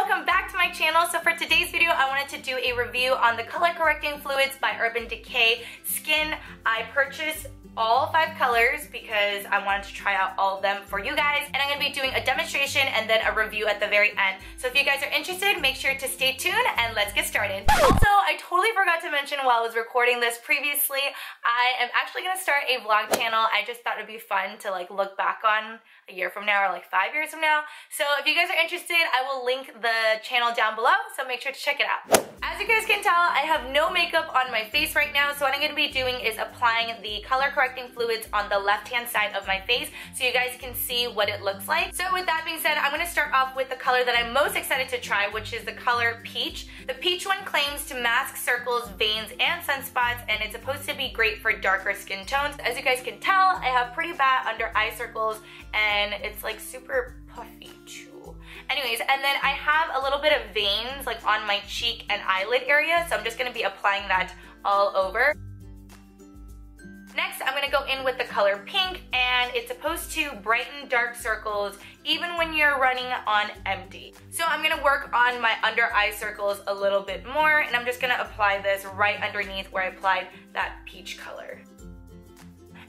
welcome back to my channel. So for today's video, I wanted to do a review on the color correcting fluids by Decay Skin. I purchased all 5 colors because I wanted to try out all of them for you guys, and I'm going to be doing a demonstration and then a review at the very end. So if you guys are interested, make sure to stay tuned and let's get started. Also, I totally forgot to mention while I was recording this previously, I am actually going to start a vlog channel. I just thought it'd be fun to like look back on a year from now or like 5 years from now. So if you guys are interested, I will link the channel down below, so make sure to check it out. As you guys can tell, I have no makeup on my face right now, so what I'm going to be doing is applying the color correcting fluids on the left hand side of my face so you guys can see what it looks like. So with that being said, I'm going to start off with the color that I'm most excited to try, which is the color Peach. The Peach one claims to mask circles, veins, and sunspots, and it's supposed to be great for darker skin tones. As you guys can tell, I have pretty bad under eye circles and it's like super puffy too. Anyways, and then I have a little bit of veins like on my cheek and eyelid area, so I'm just going to be applying that all over. Next, I'm going to go in with the color Pink, and it's supposed to brighten dark circles even when you're running on empty. So I'm going to work on my under eye circles a little bit more, and I'm just going to apply this right underneath where I applied that peach color.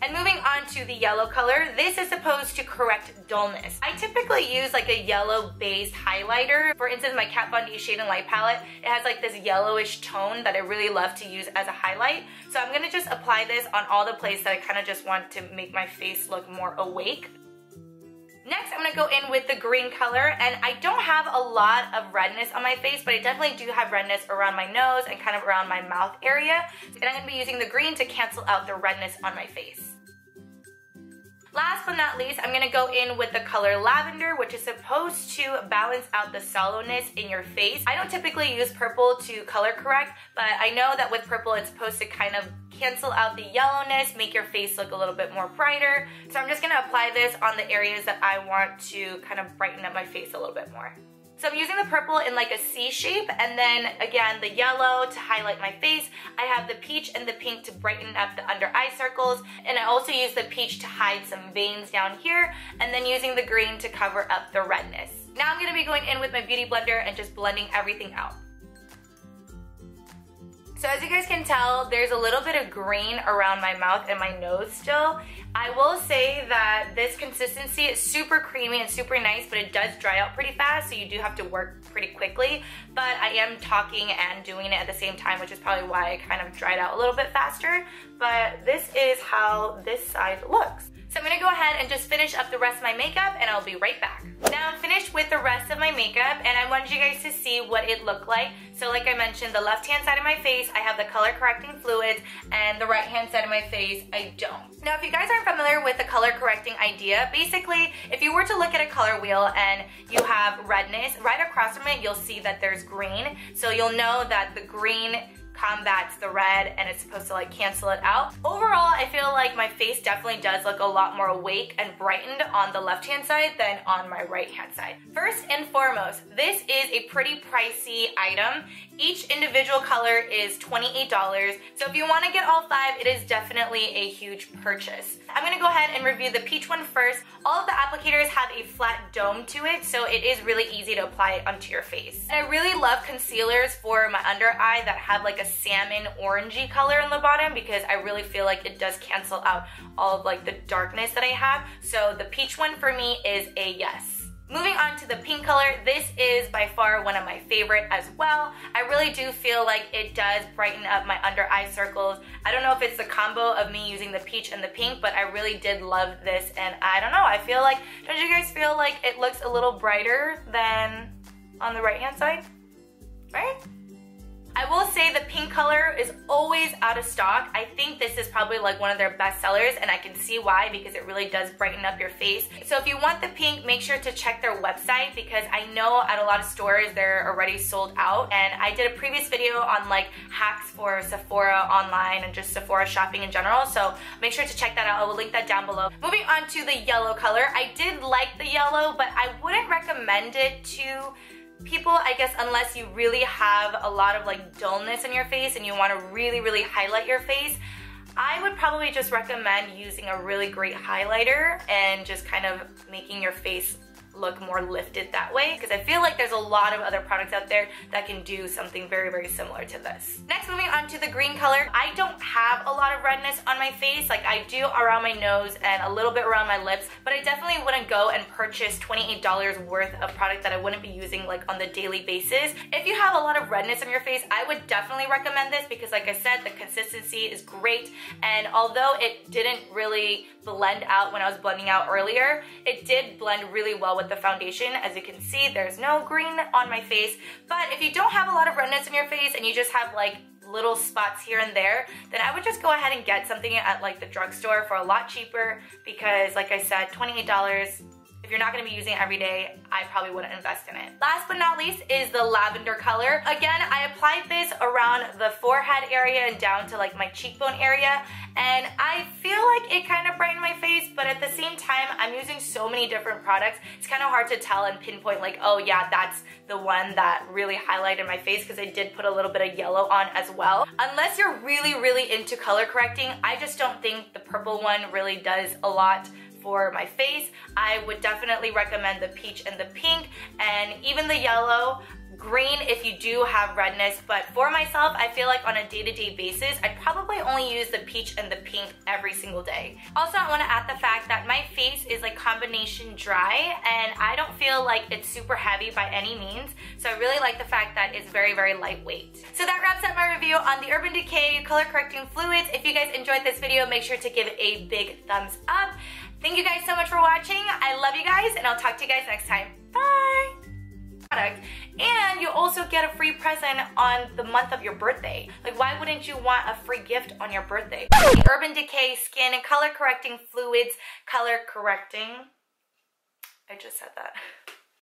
And moving on to the yellow color, this is supposed to correct dullness. I typically use like a yellow based highlighter. For instance, my Kat Von D Shade and Light palette, it has like this yellowish tone that I really love to use as a highlight. So I'm gonna just apply this on all the places that I kind of just want to make my face look more awake. Next, I'm going to go in with the green color, and I don't have a lot of redness on my face, but I definitely do have redness around my nose and kind of around my mouth area. And I'm going to be using the green to cancel out the redness on my face. Last but not least, I'm going to go in with the color Lavender, which is supposed to balance out the sallowness in your face. I don't typically use purple to color correct, but I know that with purple it's supposed to kind of cancel out the yellowness, make your face look a little bit more brighter. So I'm just going to apply this on the areas that I want to kind of brighten up my face a little bit more. So I'm using the purple in like a C shape, and then again the yellow to highlight my face. I have the peach and the pink to brighten up the under eye circles, and I also use the peach to hide some veins down here, and then using the green to cover up the redness. Now I'm going to be going in with my beauty blender and just blending everything out. So as you guys can tell, there's a little bit of green around my mouth and my nose still. I will say that this consistency is super creamy and super nice, but it does dry out pretty fast, so you do have to work pretty quickly. But I am talking and doing it at the same time, which is probably why it kind of dried out a little bit faster. But this is how this side looks. So I'm going to go ahead and just finish up the rest of my makeup, and I'll be right back. Now I'm finished with the rest of my makeup, and I wanted you guys to see what it looked like. So like I mentioned, the left hand side of my face, I have the color correcting fluids, and the right hand side of my face, I don't. Now if you guys aren't familiar with the color correcting idea, basically if you were to look at a color wheel and you have redness, right across from it you'll see that there's green. So you'll know that the green combats the red and it's supposed to like cancel it out. Overall, I feel like my face definitely does look a lot more awake and brightened on the left hand side than on my right hand side. First and foremost, this is a pretty pricey item. Each individual color is $28, so if you want to get all 5, it is definitely a huge purchase. I'm going to go ahead and review the peach one first. All of the applicators have a flat dome to it, so it is really easy to apply it onto your face. And I really love concealers for my under eye that have like a salmon orangey color in the bottom, because I really feel like it does cancel out all of like the darkness that I have. So the peach one for me is a yes. Moving on to the pink color, this is by far one of my favorite as well. I really do feel like it does brighten up my under eye circles. I don't know if it's the combo of me using the peach and the pink, but I really did love this, and I don't know, I feel like, don't you guys feel like it looks a little brighter than on the right hand side, right? I will say the pink color is always out of stock. I think this is probably like one of their best sellers, and I can see why, because it really does brighten up your face. So if you want the pink, make sure to check their website, because I know at a lot of stores they're already sold out. And I did a previous video on like hacks for Sephora online and just Sephora shopping in general, so make sure to check that out. I will link that down below. Moving on to the yellow color. I did like the yellow, but I wouldn't recommend it to people, I guess, unless you really have a lot of like dullness in your face and you want to really highlight your face. I would probably just recommend using a really great highlighter and just kind of making your face look more lifted that way, because I feel like there's a lot of other products out there that can do something very, very similar to this. Next, moving on to the green color. I don't have a lot of redness on my face. Like, I do around my nose and a little bit around my lips, but I definitely wouldn't go and purchase $28 worth of product that I wouldn't be using like on the daily basis. If you have a lot of redness on your face, I would definitely recommend this because, like I said, the consistency is great, and although it didn't really blend out when I was blending out earlier, it did blend really well with the foundation. As you can see, there's no green on my face, but if you don't have a lot of redness in your face and you just have like little spots here and there, then I would just go ahead and get something at like the drugstore for a lot cheaper, because like I said, $28, if you're not going to be using it every day, I probably wouldn't invest in it. Last but not least is the lavender color. Again, I applied this around the forehead area and down to like my cheekbone area, and I feel like it kind of brightened my face, but at the same time, I'm using so many different products, it's kind of hard to tell and pinpoint like, oh yeah, that's the one that really highlighted my face, because I did put a little bit of yellow on as well. Unless you're really, really into color correcting, I just don't think the purple one really does a lot for my face. I would definitely recommend the peach and the pink, and even the yellow. Green if you do have redness, but for myself, I feel like on a day-to-day basis, I'd probably only use the peach and the pink every single day. Also, I want to add the fact that my face is like combination dry, and I don't feel like it's super heavy by any means, so I really like the fact that it's very, very lightweight. So that wraps up my review on the Urban Decay color correcting fluids. If you guys enjoyed this video, make sure to give it a big thumbs up. Thank you guys so much for watching. I love you guys, and I'll talk to you guys next time. Bye! And you also get a free present on the month of your birthday. Like, why wouldn't you want a free gift on your birthday? The Urban Decay Skin and Color Correcting Fluids, Color Correcting. I just said that.